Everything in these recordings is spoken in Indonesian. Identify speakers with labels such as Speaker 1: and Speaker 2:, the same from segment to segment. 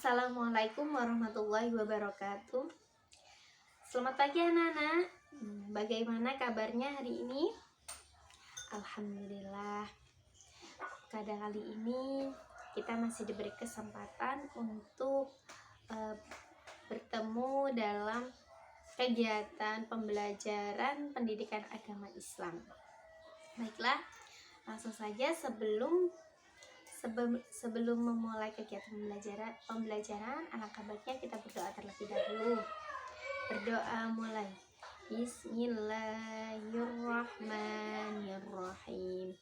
Speaker 1: Assalamualaikum warahmatullahi wabarakatuh. Selamat pagi anak-anak. Bagaimana kabarnya hari ini? Alhamdulillah. Pada kali ini kita masih diberi kesempatan untuk bertemu dalam kegiatan pembelajaran pendidikan agama Islam. Baiklah, langsung saja sebelum memulai kegiatan pembelajaran, alangkah baiknya kita berdoa terlebih dahulu. Berdoa mulai. Bismillahirrahmanirrahim.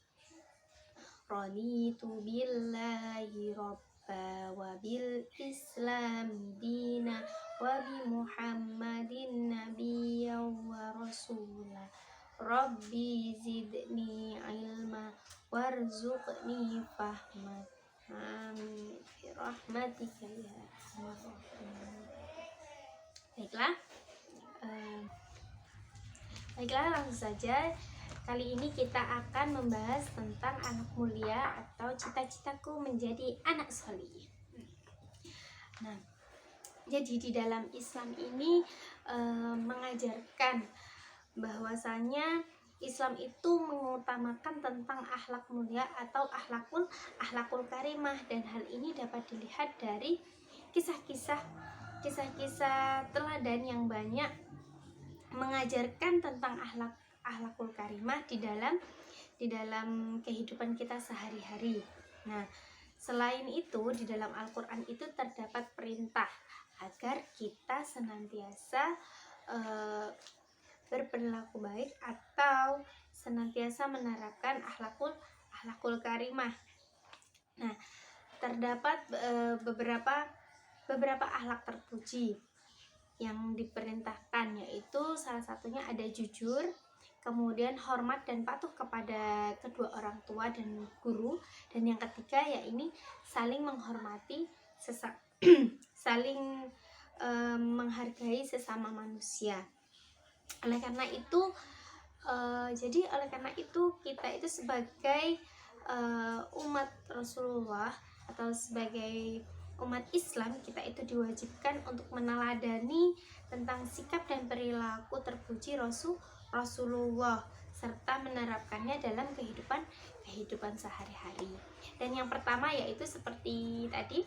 Speaker 1: Raditu billahi rabba wa bil islami dina wa bi muhammadin nabiyya wa rasulah. Rabbi zidni ilma warzuqni fahma. Amin. Rahmatika ya arhamar rahimin. Baiklah, langsung saja. Kali ini kita akan membahas tentang anak mulia atau cita-citaku menjadi anak solih. Nah, jadi di dalam Islam ini mengajarkan bahwasanya Islam itu mengutamakan tentang akhlak mulia atau akhlakul karimah, dan hal ini dapat dilihat dari kisah-kisah teladan yang banyak mengajarkan tentang akhlakul karimah di dalam kehidupan kita sehari-hari. Nah, selain itu di dalam Al-Qur'an itu terdapat perintah agar kita senantiasa berperilaku baik atau senantiasa menerapkan akhlakul karimah. Nah, terdapat beberapa akhlak terpuji yang diperintahkan, yaitu salah satunya ada jujur, kemudian hormat dan patuh kepada kedua orang tua dan guru, dan yang ketiga yaitu saling menghormati saling menghargai sesama manusia. Oleh karena itu kita itu sebagai umat Rasulullah atau sebagai umat Islam, kita itu diwajibkan untuk meneladani tentang sikap dan perilaku terpuji Rasulullah serta menerapkannya dalam kehidupan sehari-hari. Dan yang pertama yaitu seperti tadi,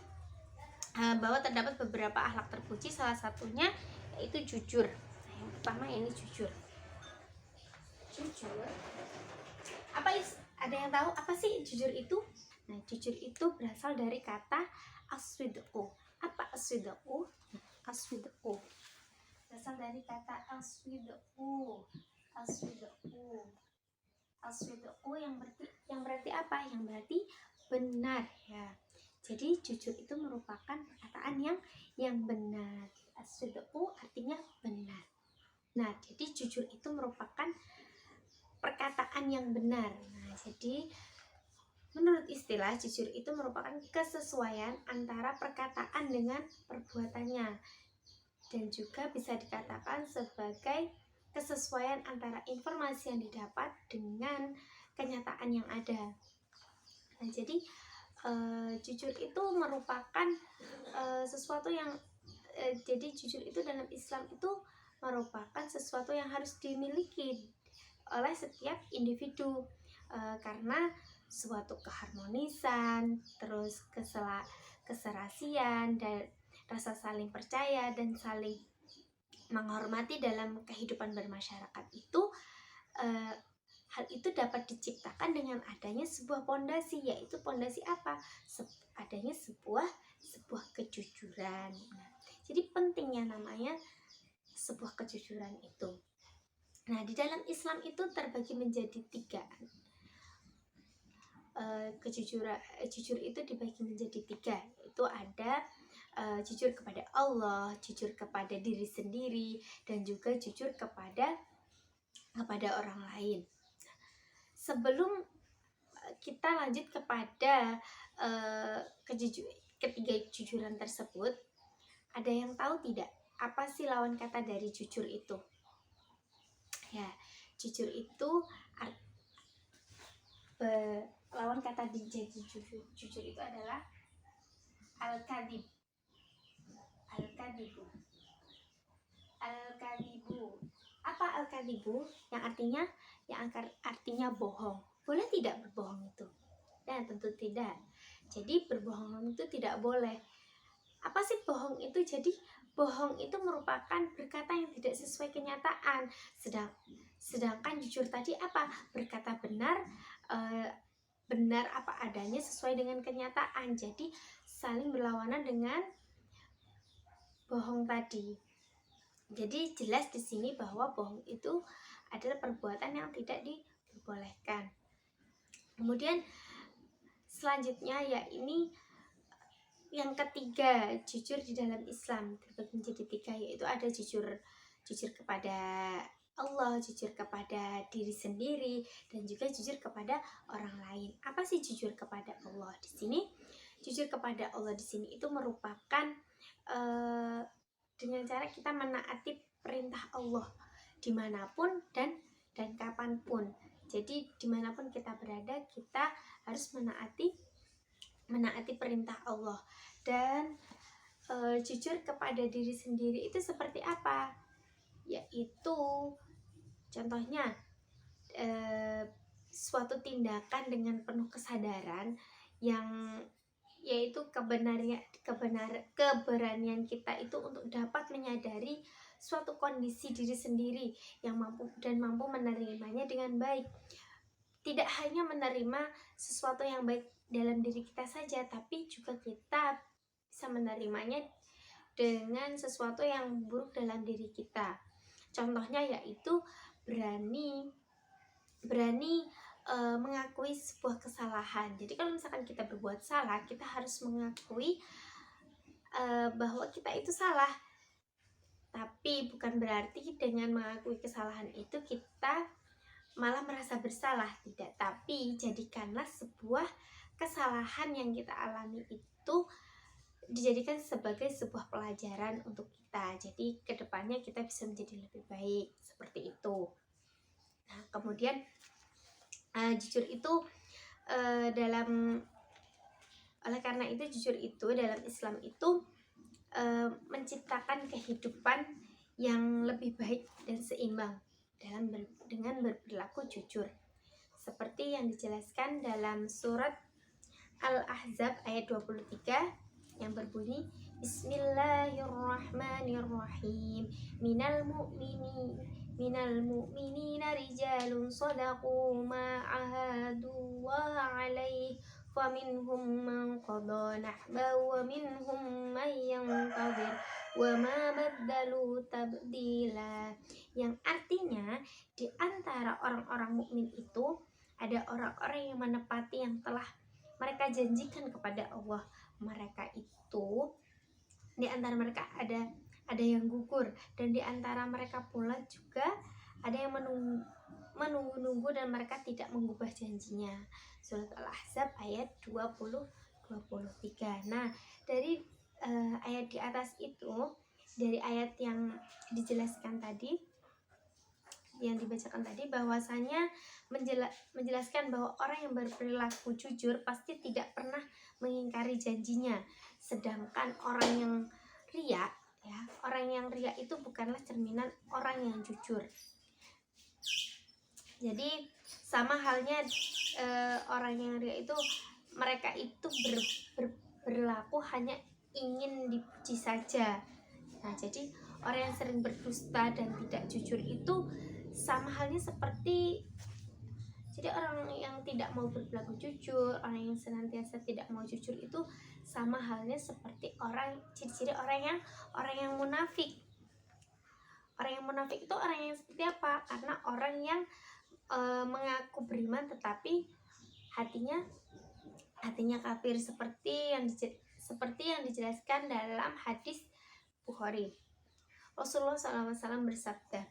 Speaker 1: bahwa terdapat beberapa akhlak terpuji, salah satunya yaitu jujur. Nah, yang pertama ini jujur. Ada yang tahu apa sih jujur itu? Nah, jujur itu berasal dari kata aswidqu. Apa aswidqu? Aswidqu berasal dari kata aswidqu. Aswidqu yang berarti apa? Yang berarti benar, ya. Jadi jujur itu merupakan perkataan yang benar. Aswidqu artinya benar. Nah, jadi jujur itu merupakan perkataan yang benar. Nah, jadi menurut istilah, jujur itu merupakan kesesuaian antara perkataan dengan perbuatannya, dan juga bisa dikatakan sebagai kesesuaian antara informasi yang didapat dengan kenyataan yang ada. Nah, jadi jujur itu merupakan sesuatu yang jadi jujur itu dalam Islam itu merupakan sesuatu yang harus dimiliki oleh setiap individu, karena suatu keharmonisan, terus keserasian dan rasa saling percaya dan saling menghormati dalam kehidupan bermasyarakat itu, hal itu dapat diciptakan dengan adanya sebuah pondasi, yaitu pondasi apa? Adanya sebuah kejujuran. Nah, jadi pentingnya namanya sebuah kejujuran itu. Nah, di dalam Islam itu terbagi menjadi 3. Jujur itu dibagi menjadi 3, yaitu ada jujur kepada Allah, jujur kepada diri sendiri, dan juga jujur kepada orang lain. Sebelum kita lanjut kepada ketiga kejujuran tersebut, ada yang tahu tidak apa sih lawan kata dari jujur itu? Ya, jujur itu lawan kata jujur itu adalah al-kadhib. Al-kadibu. Al-kadibu. Apa al-kadibu? Yang artinya bohong. Boleh tidak berbohong itu? Ya, tentu tidak. Jadi berbohong itu tidak boleh. Apa sih bohong itu? Jadi bohong itu merupakan berkata yang tidak sesuai kenyataan. Sedangkan jujur tadi apa? Berkata benar, benar apa adanya sesuai dengan kenyataan. Jadi saling berlawanan dengan bohong tadi. Jadi jelas di sini bahwa bohong itu adalah perbuatan yang tidak diperbolehkan. Kemudian selanjutnya ini yang ketiga, jujur di dalam Islam terbagi menjadi tiga, yaitu ada jujur kepada Allah, jujur kepada diri sendiri, dan juga jujur kepada orang lain. Apa sih jujur kepada Allah di sini? Jujur kepada Allah di sini itu merupakan dengan cara kita menaati perintah Allah dimanapun dan kapanpun. Jadi dimanapun kita berada, kita harus menaati perintah Allah. Dan jujur kepada diri sendiri itu seperti apa? Yaitu contohnya suatu tindakan dengan penuh kesadaran yang yaitu keberanian kita itu untuk dapat menyadari suatu kondisi diri sendiri yang mampu menerimanya dengan baik. Tidak hanya menerima sesuatu yang baik dalam diri kita saja, tapi juga kita bisa menerimanya dengan sesuatu yang buruk dalam diri kita. Contohnya yaitu berani mengakui sebuah kesalahan. Jadi kalau misalkan kita berbuat salah, kita harus mengakui bahwa kita itu salah. Tapi bukan berarti dengan mengakui kesalahan itu kita malah merasa bersalah, tidak. Tapi jadikanlah sebuah kesalahan yang kita alami itu dijadikan sebagai sebuah pelajaran untuk kita. Jadi kedepannya kita bisa menjadi lebih baik, seperti itu. Nah, kemudian jujur itu oleh karena itu jujur itu dalam Islam itu menciptakan kehidupan yang lebih baik dan seimbang dengan berperilaku jujur, seperti yang dijelaskan dalam surat Al-Ahzab ayat 23 yang berbunyi Bismillahirrahmanirrahim minal mu'minina rijalun sadaqu ma ahadullah alaih faminhum man qada nahbahu wa minhum man yantazir wa ma baddalu tabdila. Yang artinya di antara orang-orang mukmin itu ada orang-orang yang menepati yang telah mereka janjikan kepada Allah. Mereka itu di antara mereka ada yang gugur, dan di antara mereka pula juga ada yang menunggu-nunggu dan mereka tidak mengubah janjinya. Surat Al-Ahzab ayat 20-23. Nah, dari ayat di atas itu, dari ayat yang dijelaskan tadi, yang dibacakan tadi, bahwasanya menjelaskan bahwa orang yang berperilaku jujur pasti tidak pernah mengingkari janjinya. Sedangkan orang yang riya, orang yang riya itu bukanlah cerminan orang yang jujur. Jadi sama halnya orang yang riya itu, mereka itu berlaku hanya ingin dipuji saja. Nah, jadi orang yang sering berdusta dan tidak jujur itu sama halnya seperti, jadi orang yang tidak mau berperilaku jujur, orang yang senantiasa tidak mau jujur itu sama halnya seperti ciri-ciri orang yang munafik. Orang yang munafik itu orang yang seperti apa? Karena orang yang mengaku beriman tetapi hatinya kafir, seperti yang dijelaskan dalam hadis Bukhari. Rasulullah SAW bersabda,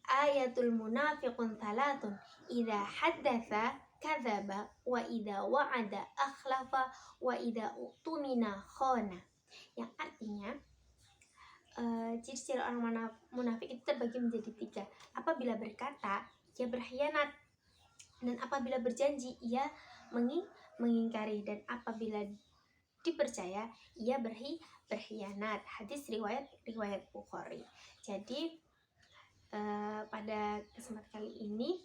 Speaker 1: ayatul munafiqun thalatun idza haddatsa kadzaba wa idza wa'ada akhlafa wa idza utumina khana. Yang artinya ciri-ciri orang munafik itu terbagi menjadi 3. Apabila berkata, ia berkhianat, dan apabila berjanji ia mengingkari, dan apabila dipercaya ia berkhianat. Hadis riwayat Bukhari. Jadi pada kesempatan kali ini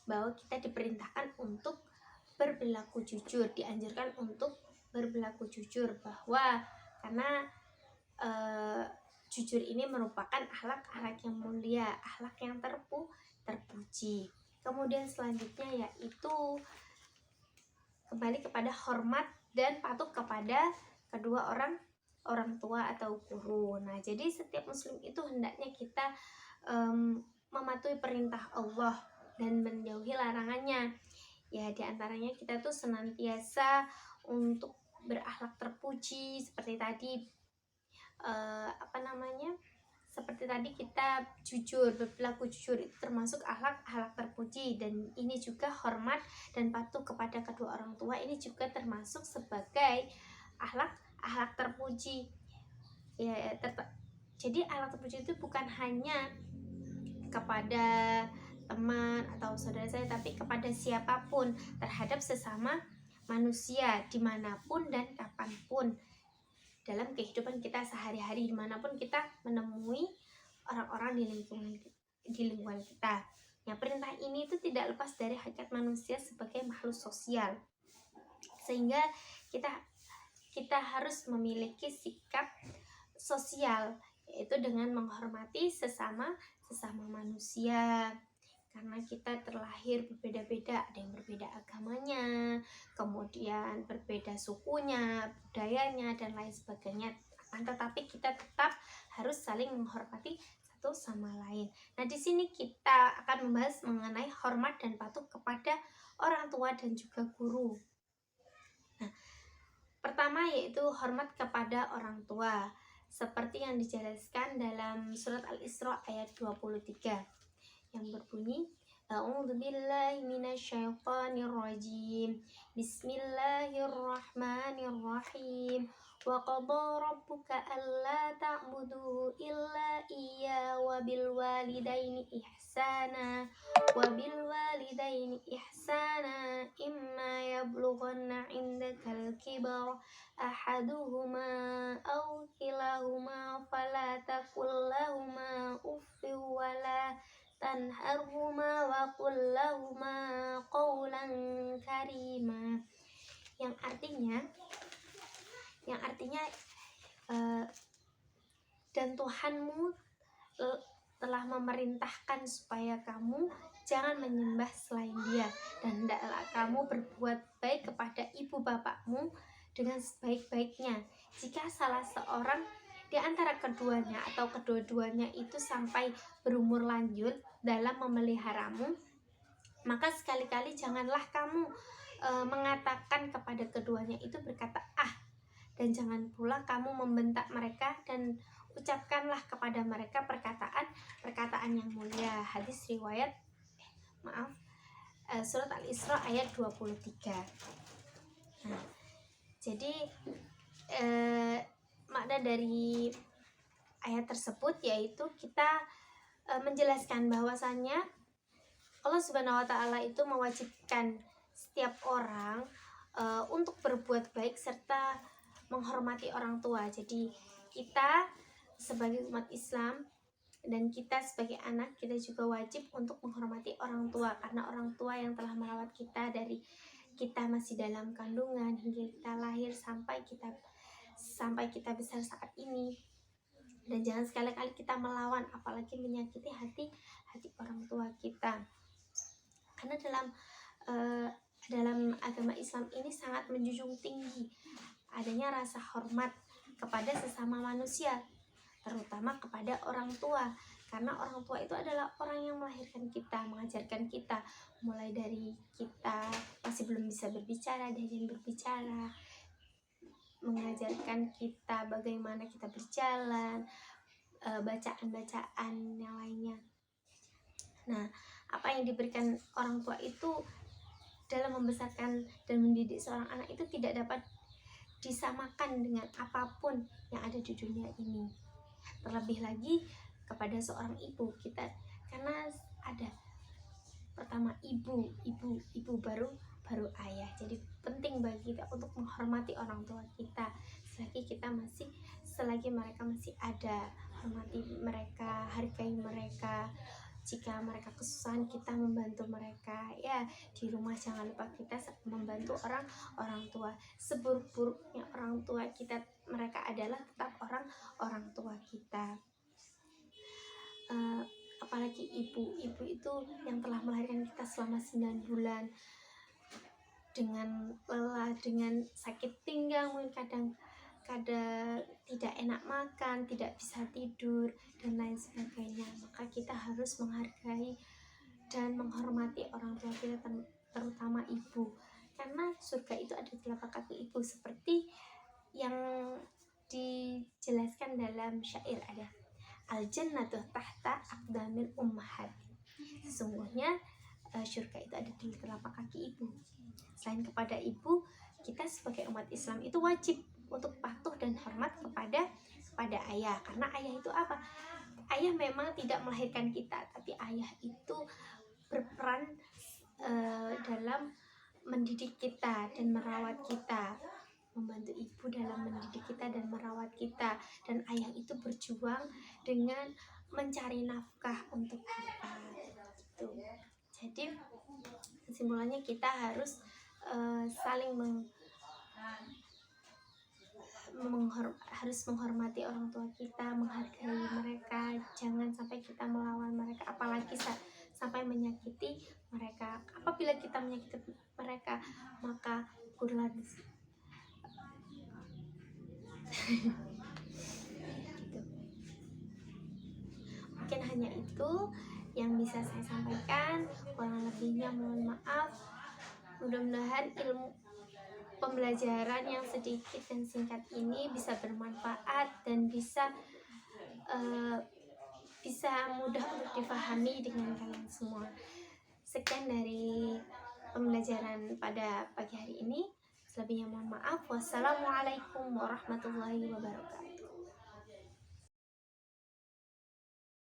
Speaker 1: bahwa kita diperintahkan untuk berperilaku jujur, dianjurkan untuk berperilaku jujur, bahwa karena jujur ini merupakan akhlak yang mulia, akhlak yang terpuji. Kemudian selanjutnya yaitu kembali kepada hormat dan patuh kepada kedua orang tua atau guru. Nah, jadi setiap muslim itu hendaknya kita mematuhi perintah Allah dan menjauhi larangannya. Ya, diantaranya kita tuh senantiasa untuk berakhlak terpuji seperti tadi, seperti tadi kita jujur, berperilaku jujur itu termasuk akhlak terpuji, dan ini juga hormat dan patuh kepada kedua orang tua ini juga termasuk sebagai akhlak terpuji. Jadi akhlak terpuji itu bukan hanya kepada teman atau saudara saya, tapi kepada siapapun, terhadap sesama manusia dimanapun dan kapanpun dalam kehidupan kita sehari-hari, dimanapun kita menemui orang-orang di lingkungan kita. Yang perintah ini itu tidak lepas dari hakikat manusia sebagai makhluk sosial, sehingga kita harus memiliki sikap sosial, yaitu dengan menghormati sesama manusia. Karena kita terlahir berbeda-beda, ada yang berbeda agamanya, kemudian berbeda sukunya, budayanya, dan lain sebagainya. Tetapi kita tetap harus saling menghormati satu sama lain. Nah, di sini kita akan membahas mengenai hormat dan patuh kepada orang tua dan juga guru. Nah, pertama yaitu hormat kepada orang tua, seperti yang dijelaskan dalam surat Al-Isra ayat 23 yang berbunyi, A'udzubillahi minasyaitonirrajim. Bismillahirrahmanirrahim. Wa qadha rabbuka alla ta'budu illa iyya wa bil walidaini ihsana imma yablughanna 'indakal kibara ahaduhuma aw kilahuma fala taqul lahumā uffin wa la tanharhuma wa qul lahumā qawlan karima. Yang artinya dan Tuhanmu telah memerintahkan supaya kamu jangan menyembah selain Dia, dan hendaklah kamu berbuat baik kepada ibu bapakmu dengan sebaik-baiknya. Jika salah seorang di antara keduanya atau kedua-duanya itu sampai berumur lanjut dalam memeliharamu, maka sekali-kali janganlah kamu mengatakan kepada keduanya itu berkata dan jangan pula kamu membentak mereka, dan ucapkanlah kepada mereka perkataan yang mulia. Hadis riwayat surat Al-Isra ayat 23. Nah, jadi makna dari ayat tersebut yaitu kita menjelaskan bahwasannya Allah Subhanahu wa taala itu mewajibkan setiap orang untuk berbuat baik serta menghormati orang tua. Jadi kita sebagai umat Islam dan kita sebagai anak, kita juga wajib untuk menghormati orang tua, karena orang tua yang telah merawat kita dari kita masih dalam kandungan hingga kita lahir sampai kita besar saat ini. Dan jangan sekali-kali kita melawan, apalagi menyakiti hati orang tua kita. Karena dalam agama Islam ini sangat menjunjung tinggi adanya rasa hormat kepada sesama manusia, terutama kepada orang tua, karena orang tua itu adalah orang yang melahirkan kita, mengajarkan kita, mulai dari kita masih belum bisa berbicara, diajarin berbicara, mengajarkan kita bagaimana kita berjalan, bacaan-bacaan yang lainnya. Nah, apa yang diberikan orang tua itu dalam membesarkan dan mendidik seorang anak itu tidak dapat disamakan dengan apapun yang ada di dunia ini. Terlebih lagi kepada seorang ibu kita, karena ada pertama ibu, baru baru ayah. Jadi penting bagi kita untuk menghormati orang tua kita selagi mereka masih ada. Hormati mereka, hargai mereka. Jika mereka kesusahan, kita membantu mereka ya. Di rumah jangan lupa kita membantu orang tua. Seburuk-buruknya orang tua kita, mereka adalah tetap orang tua kita. Apalagi ibu itu yang telah melahirkan kita selama 9 bulan dengan lelah, dengan sakit pinggang, mungkin kadang tidak enak makan, tidak bisa tidur dan lain sebagainya. Maka kita harus menghargai dan menghormati orang tua kita, terutama ibu, karena surga itu ada di telapak kaki ibu, seperti yang dijelaskan dalam syair ada, al-jannatu tahta aqdamil ummahat. Sesungguhnya surga itu ada di telapak kaki ibu. Selain kepada ibu, kita sebagai umat Islam itu wajib untuk patuh dan hormat kepada ayah. Karena ayah itu apa? Ayah memang tidak melahirkan kita, tapi ayah itu berperan dalam mendidik kita dan merawat kita, membantu ibu dalam mendidik kita dan merawat kita. Dan ayah itu berjuang dengan mencari nafkah untuk kita gitu. Jadi kesimpulannya kita harus saling harus menghormati orang tua kita, menghargai mereka, jangan sampai kita melawan mereka, apalagi sampai menyakiti mereka. Apabila kita menyakiti mereka, maka gurlah gitu. Mungkin hanya itu yang bisa saya sampaikan, kurang lebihnya mohon maaf. Mudah-mudahan ilmu pembelajaran yang sedikit dan singkat ini bisa bermanfaat dan bisa mudah untuk dipahami dengan kalian semua. Sekian dari pembelajaran pada pagi hari ini. Selebihnya mohon maaf. Wassalamualaikum warahmatullahi wabarakatuh.